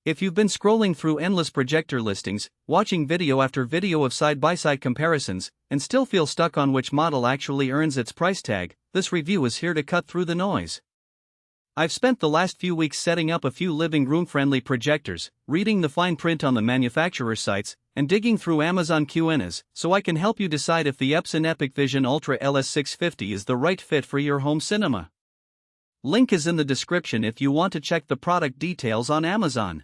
If you've been scrolling through endless projector listings, watching video after video of side-by-side comparisons, and still feel stuck on which model actually earns its price tag, this review is here to cut through the noise. I've spent the last few weeks setting up a few living room-friendly projectors, reading the fine print on the manufacturer sites, and digging through Amazon Q&As, so I can help you decide if the Epson EpiqVision Ultra LS650 is the right fit for your home cinema. Link is in the description if you want to check the product details on Amazon.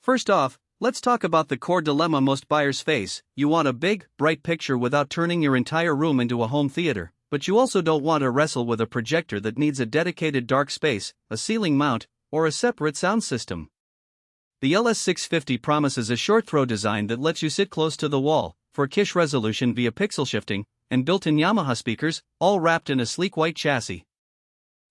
First off, let's talk about the core dilemma most buyers face. You want a big, bright picture without turning your entire room into a home theater, but you also don't want to wrestle with a projector that needs a dedicated dark space, a ceiling mount, or a separate sound system. The LS650 promises a short-throw design that lets you sit close to the wall, 4K resolution via pixel shifting, and built-in Yamaha speakers, all wrapped in a sleek white chassis.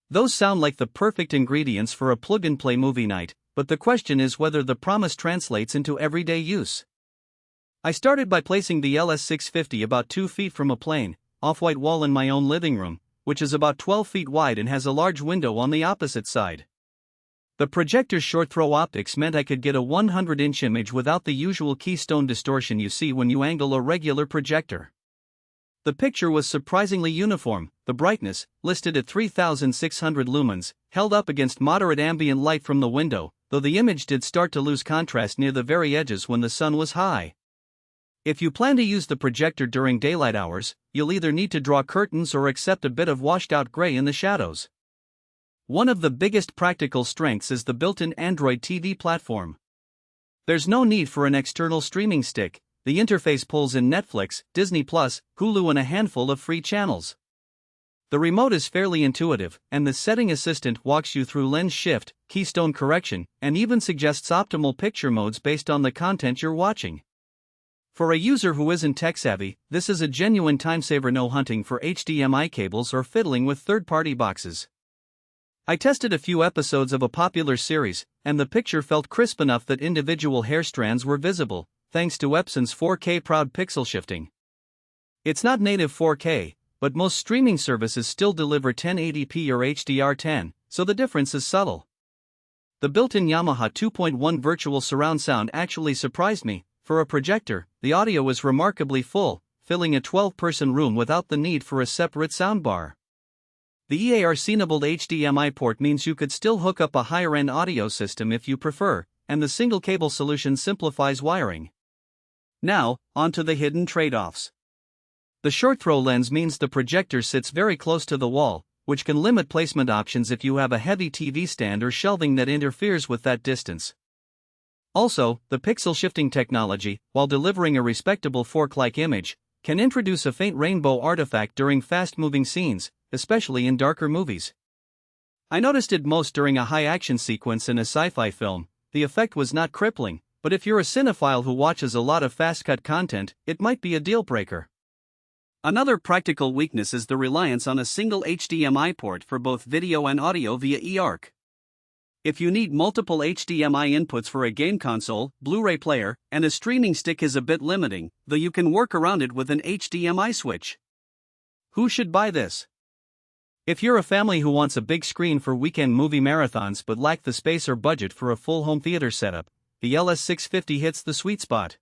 Those sound like the perfect ingredients for a plug-and-play movie night, but the question is whether the promise translates into everyday use. I started by placing the LS650 about 2 feet from a plain, off-white wall in my own living room, which is about 12 feet wide and has a large window on the opposite side. The projector's short-throw optics meant I could get a 100-inch image without the usual keystone distortion you see when you angle a regular projector. The picture was surprisingly uniform. The brightness, listed at 3600 lumens, held up against moderate ambient light from the window, though the image did start to lose contrast near the very edges when the sun was high. If you plan to use the projector during daylight hours, you'll either need to draw curtains or accept a bit of washed-out gray in the shadows. One of the biggest practical strengths is the built-in Android TV platform. There's no need for an external streaming stick. The interface pulls in Netflix, Disney+, Hulu and a handful of free channels. The remote is fairly intuitive, and the setting assistant walks you through lens shift, keystone correction, and even suggests optimal picture modes based on the content you're watching. For a user who isn't tech-savvy, this is a genuine time-saver. No hunting for HDMI cables or fiddling with third-party boxes. I tested a few episodes of a popular series, and the picture felt crisp enough that individual hair strands were visible, thanks to Epson's 4K proud pixel shifting. It's not native 4K, but most streaming services still deliver 1080p or HDR10, so the difference is subtle. The built-in Yamaha 2.1 virtual surround sound actually surprised me. For a projector, the audio was remarkably full, filling a 12-person room without the need for a separate soundbar. The EARC-enabled HDMI port means you could still hook up a higher-end audio system if you prefer, and the single-cable solution simplifies wiring. Now, onto the hidden trade-offs. The short-throw lens means the projector sits very close to the wall, which can limit placement options if you have a heavy TV stand or shelving that interferes with that distance. Also, the pixel shifting technology, while delivering a respectable fork-like image, can introduce a faint rainbow artifact during fast-moving scenes, especially in darker movies. I noticed it most during a high-action sequence in a sci-fi film. The effect was not crippling, but if you're a cinephile who watches a lot of fast-cut content, it might be a deal-breaker. Another practical weakness is the reliance on a single HDMI port for both video and audio via eARC. If you need multiple HDMI inputs for a game console, Blu-ray player, and a streaming stick is a bit limiting, though you can work around it with an HDMI switch. Who should buy this? If you're a family who wants a big screen for weekend movie marathons but lack the space or budget for a full home theater setup, the LS650 hits the sweet spot.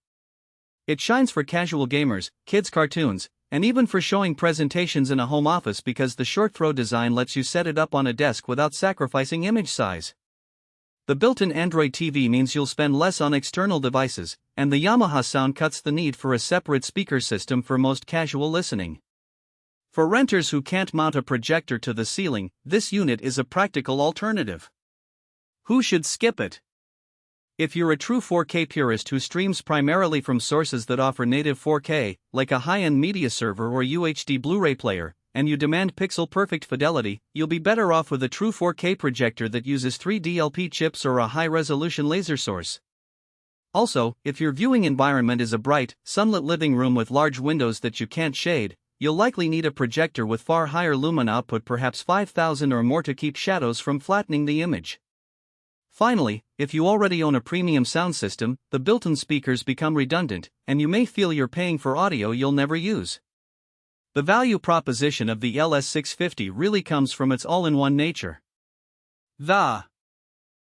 It shines for casual gamers, kids' cartoons, and even for showing presentations in a home office because the short-throw design lets you set it up on a desk without sacrificing image size. The built-in Android TV means you'll spend less on external devices, and the Yamaha sound cuts the need for a separate speaker system for most casual listening. For renters who can't mount a projector to the ceiling, this unit is a practical alternative. Who should skip it? If you're a true 4K purist who streams primarily from sources that offer native 4K, like a high-end media server or UHD Blu-ray player, and you demand pixel-perfect fidelity, you'll be better off with a true 4K projector that uses 3 DLP chips or a high-resolution laser source. Also, if your viewing environment is a bright, sunlit living room with large windows that you can't shade, you'll likely need a projector with far higher lumen output, perhaps 5000 or more, to keep shadows from flattening the image. Finally, if you already own a premium sound system, the built-in speakers become redundant, and you may feel you're paying for audio you'll never use. The value proposition of the LS650 really comes from its all-in-one nature. The